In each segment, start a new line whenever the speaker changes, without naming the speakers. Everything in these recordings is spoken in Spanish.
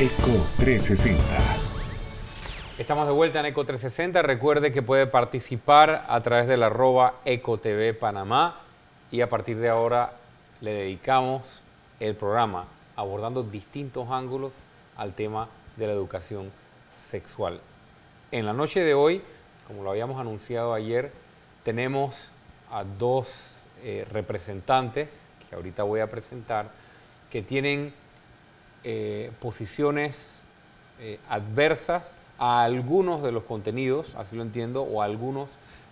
Eco 360.
Estamos de vuelta en Eco 360. Recuerde que puede participar a través del @EcoTV Panamá y a partir de ahora le dedicamos el programa abordando distintos ángulos al tema de la educación sexual. En la noche de hoy, como lo habíamos anunciado ayer, tenemos a dos representantes que ahorita voy a presentar que tienen posiciones adversas a algunos de los contenidos, así lo entiendo, o a algunas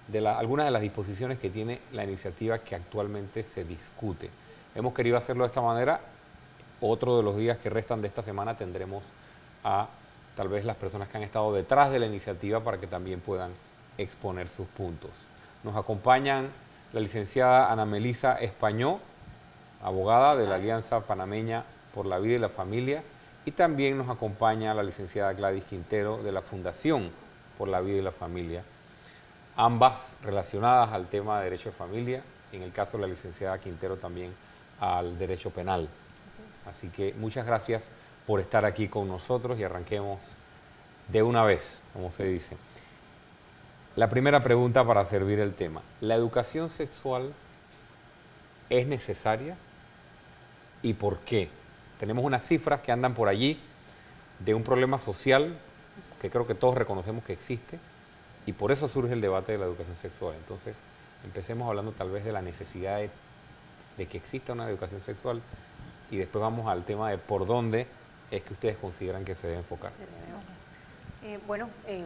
de las disposiciones que tiene la iniciativa que actualmente se discute. Hemos querido hacerlo de esta manera. Otro de los días que restan de esta semana tendremos a tal vez las personas que han estado detrás de la iniciativa para que también puedan exponer sus puntos. Nos acompañan la licenciada Ana Melisa Españó, abogada de la Alianza Panameña por la Vida y la Familia, y también nos acompaña la licenciada Gladys Quintero de la Fundación por la Vida y la Familia, ambas relacionadas al tema de derecho de familia, en el caso de la licenciada Quintero también al derecho penal. Así que muchas gracias por estar aquí con nosotros y arranquemos de una vez, como se dice. La primera pregunta para servir el tema: ¿la educación sexual es necesaria y por qué? Tenemos unas cifras que andan por allí de un problema social que creo que todos reconocemos que existe y por eso surge el debate de la educación sexual. Entonces, empecemos hablando tal vez de la necesidad de que exista una educación sexual y después vamos al tema de por dónde es que ustedes consideran que se debe enfocar.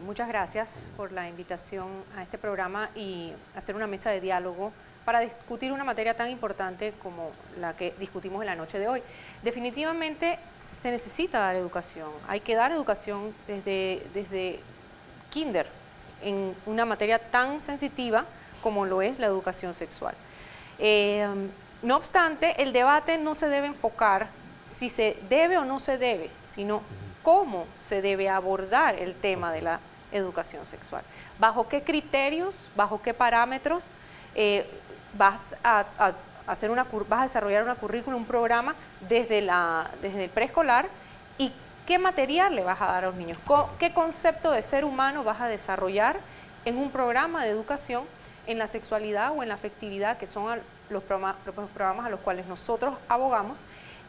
Muchas gracias por la invitación a este programa y hacer una mesa de diálogo para discutir una materia tan importante como la que discutimos en la noche de hoy. Definitivamente se necesita dar educación, hay que dar educación desde kinder en una materia tan sensitiva como lo es la educación sexual. No obstante, el debate no se debe enfocar si se debe o no se debe, sino cómo se debe abordar el tema de la educación sexual. ¿Bajo qué criterios, bajo qué parámetros vas a desarrollar una currícula, un programa desde el preescolar, y qué material le vas a dar a los niños? ¿Qué concepto de ser humano vas a desarrollar en un programa de educación en la sexualidad o en la afectividad, que son los programas a los cuales nosotros abogamos?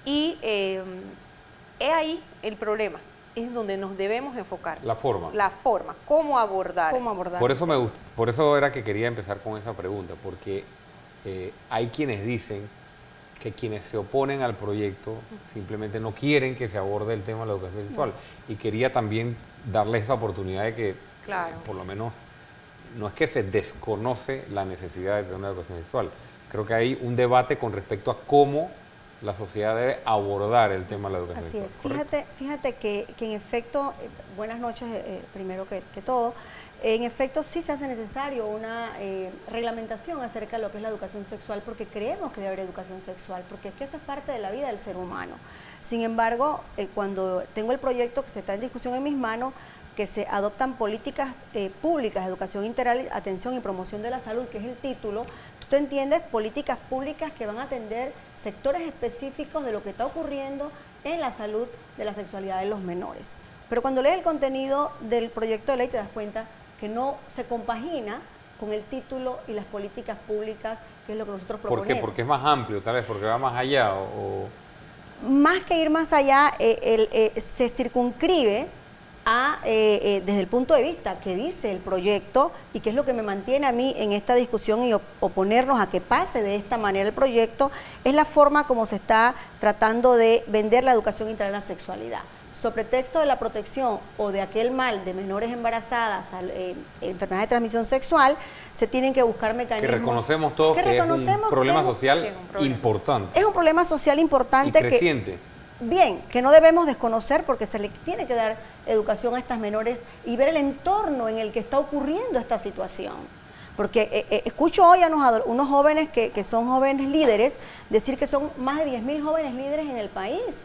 Y es ahí el problema, es donde nos debemos enfocar.
La forma.
La forma, cómo abordar.
Por eso era que quería empezar con esa pregunta, porque hay quienes dicen que quienes se oponen al proyecto simplemente no quieren que se aborde el tema de la educación sexual. Y quería también darles esa oportunidad de que, por lo menos, no es que se desconoce la necesidad de tener una educación sexual. Creo que hay un debate con respecto a cómo la sociedad debe abordar el tema de la educación sexual.
Así es. Fíjate que en efecto, buenas noches primero que todo, en efecto sí se hace necesario una reglamentación acerca de lo que es la educación sexual, porque creemos que debe haber educación sexual, porque es que eso es parte de la vida del ser humano. Sin embargo, cuando tengo el proyecto que se está en discusión en mis manos, que se adoptan políticas públicas, educación integral, atención y promoción de la salud, que es el título, tú entiendes políticas públicas que van a atender sectores específicos de lo que está ocurriendo en la salud de la sexualidad de los menores. Pero cuando lees el contenido del proyecto de ley te das cuenta que no se compagina con el título y las políticas públicas, que es lo que nosotros proponemos.
¿Por qué? Porque es más amplio, tal vez, porque va más allá.
Más que ir más allá, se circunscribe desde el punto de vista que dice el proyecto, y que es lo que me mantiene a mí en esta discusión y oponernos a que pase de esta manera el proyecto, es la forma como se está tratando de vender la educación integral en la sexualidad. Sobre texto de la protección o de aquel mal de menores embarazadas, enfermedades de transmisión sexual, se tienen que buscar mecanismos. Que
reconocemos todos que es un problema social importante.
Es un problema social importante.
Y creciente.
Que no debemos desconocer, porque se le tiene que dar educación a estas menores y ver el entorno en el que está ocurriendo esta situación. Porque escucho hoy a unos jóvenes que son jóvenes líderes decir que son más de 10.000 jóvenes líderes en el país.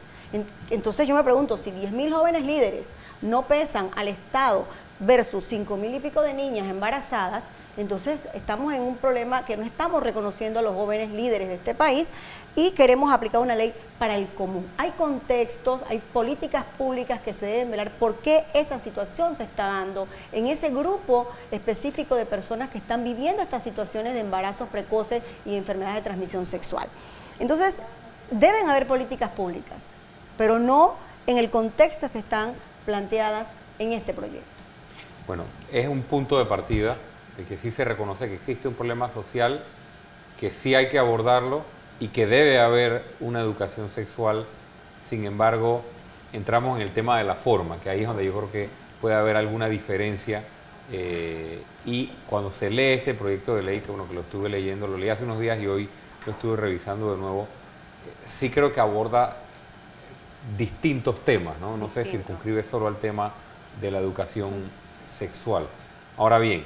Entonces yo me pregunto, si 10.000 jóvenes líderes no pesan al Estado versus 5.000 y pico de niñas embarazadas, Entonces estamos en un problema que no estamos reconociendo a los jóvenes líderes de este país y queremos aplicar una ley para el común. Hay contextos, hay políticas públicas que se deben velar por qué esa situación se está dando en ese grupo específico de personas que están viviendo estas situaciones de embarazos precoces y enfermedades de transmisión sexual. Entonces, deben haber políticas públicas, pero no en el contexto que están planteadas en este proyecto.
Bueno, es un punto de partida de que sí se reconoce que existe un problema social, que sí hay que abordarlo y que debe haber una educación sexual. Sin embargo, entramos en el tema de la forma, que ahí es donde yo creo que puede haber alguna diferencia. Y cuando se lee este proyecto de ley, que bueno, que lo estuve leyendo, lo leí hace unos días y hoy lo estuve revisando de nuevo, sí creo que aborda distintos temas, ¿no? No se circunscribe solo al tema de la educación sexual. Ahora bien,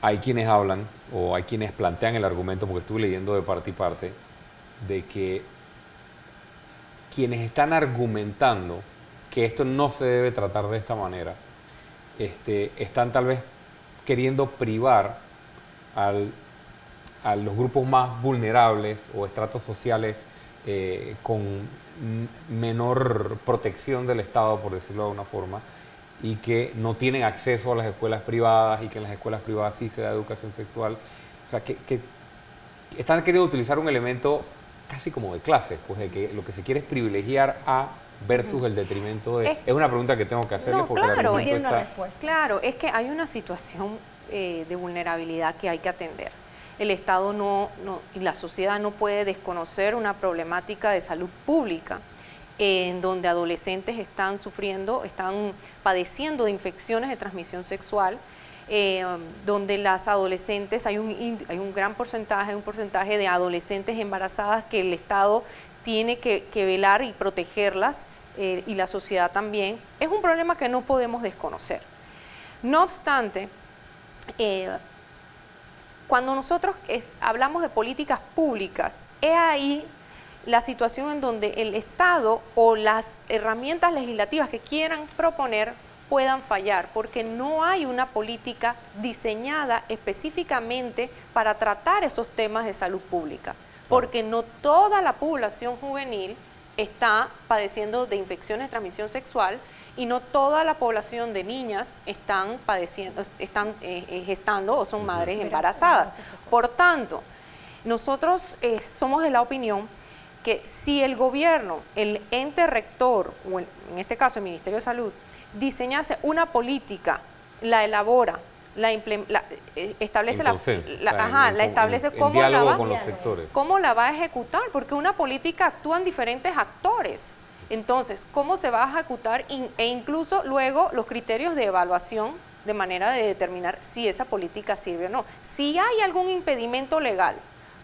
hay quienes hablan o hay quienes plantean el argumento, porque estuve leyendo de parte y parte, de que quienes están argumentando que esto no se debe tratar de esta manera, están tal vez queriendo privar a los grupos más vulnerables o estratos sociales con menor protección del Estado, por decirlo de alguna forma, y que no tienen acceso a las escuelas privadas y que en las escuelas privadas sí se da educación sexual. O sea, que están queriendo utilizar un elemento casi como de clase, pues de que lo que se quiere es privilegiar a versus el detrimento de... Es una pregunta que tengo que hacerle porque
claro,
está...
Claro, es que hay una situación de vulnerabilidad que hay que atender. El Estado y la sociedad no puede desconocer una problemática de salud pública en donde adolescentes están padeciendo de infecciones de transmisión sexual, donde las adolescentes, hay un gran porcentaje, un porcentaje de adolescentes embarazadas que el Estado tiene que velar y protegerlas, y la sociedad también. Es un problema que no podemos desconocer. No obstante, cuando nosotros hablamos de políticas públicas, es ahí la situación en donde el Estado o las herramientas legislativas que quieran proponer puedan fallar, porque no hay una política diseñada específicamente para tratar esos temas de salud pública, porque no toda la población juvenil está padeciendo de infecciones de transmisión sexual y no toda la población de niñas están gestando o son madres embarazadas. Por tanto, nosotros somos de la opinión que si el gobierno, el ente rector, o en este caso el Ministerio de Salud, diseñase una política, la elabora, establece cómo la va a ejecutar, porque una política actúan diferentes actores. Entonces, ¿cómo se va a ejecutar? E incluso luego los criterios de evaluación de manera de determinar si esa política sirve o no. Si hay algún impedimento legal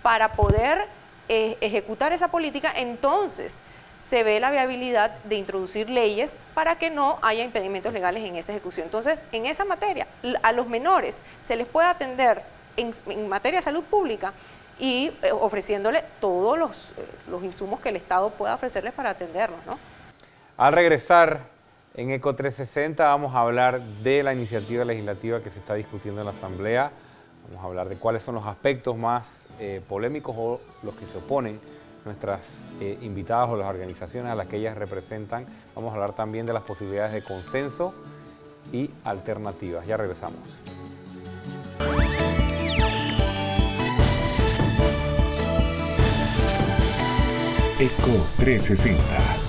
para poder ejecutar esa política, entonces se ve la viabilidad de introducir leyes para que no haya impedimentos legales en esa ejecución. Entonces, en esa materia, a los menores se les puede atender en materia de salud pública y ofreciéndole todos los insumos que el Estado pueda ofrecerles para atenderlos, ¿no?
Al regresar en Eco 360 vamos a hablar de la iniciativa legislativa que se está discutiendo en la Asamblea. Vamos a hablar de cuáles son los aspectos más polémicos o los que se oponen nuestras invitadas o las organizaciones a las que ellas representan. Vamos a hablar también de las posibilidades de consenso y alternativas. Ya regresamos.
Eco 360.